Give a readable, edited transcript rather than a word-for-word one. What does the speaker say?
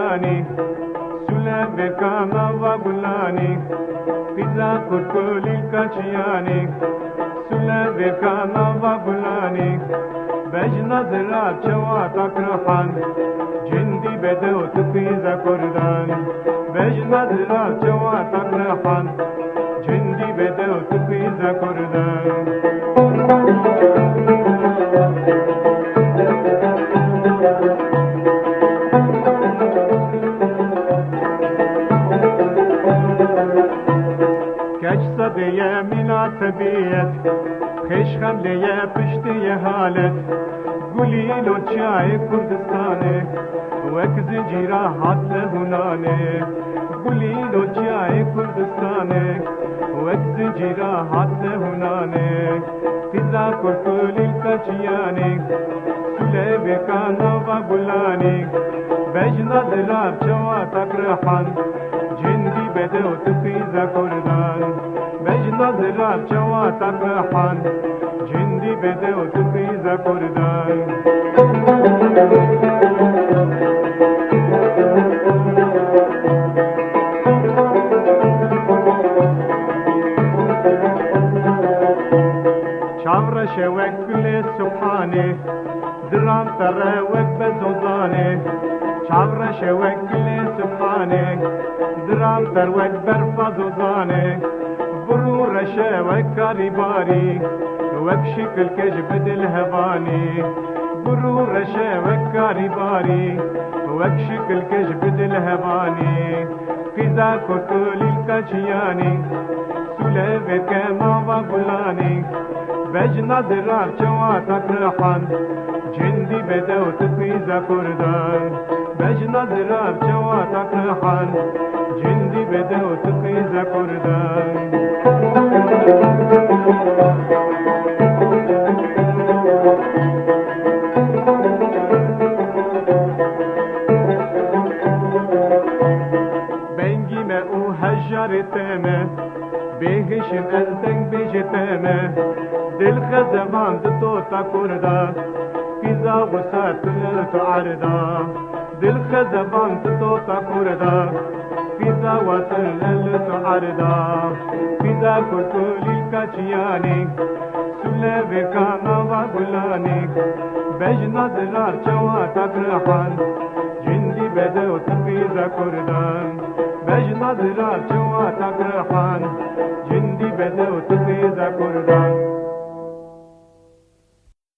گلانی سوله بکانا و گلانی پیزا کرکولی کچیانی سوله بکانا و گلانی بجنا زراب چوا تکرحان جندی بده و تپیزا کردان بجنا زراب چوا تکرحان جندی بده و تپیزا کردان کج صدیه مناسبیت خشخم لیه پشتی حالت گلیل و چای کردستانه وک زنجیرا حد لهنانه گلیل و چای کردستانه وک زنجیرا حد لهنانه فضا کرکولی کچیانی سوله بکانا و گلانی بجنا دلاب چوا تکرحان جندی بده و تفیزا کردان بجنا دلاب چوا تکرحان جندی بده و تفیزا کردان چاورش وکل سبحانه درام تر وک بزوزانه چاورش وکل سبحانه درام تر وک برفضوزانه برو رشه وک کاری باری وک شکل کج بدل هوانی برو رشه وک کاری باری وک شکل کج بدل هوانی فیزا کرکولی کچیانی سوله بکما و گلانی بجنا دراب چوا تکرحان جندی بده و تفیزا کردان بجنا دراب چوا تکرحان جندی بده و تفیزا کردان بنگی me او هجرتمه بهشم ازدنگ بیجتمه دل خزمان دتو تکردا فیزا وسات تو عردا دل خزمان دتو تکردا فیزا وسات تو عردا فیزا کرکولی کچیانی سوله بکانا و گلانی بجنا دلار چوا تکرحان جندی بده و تفیزا کردان بجنا دلار چوا تکرحان جندی بده و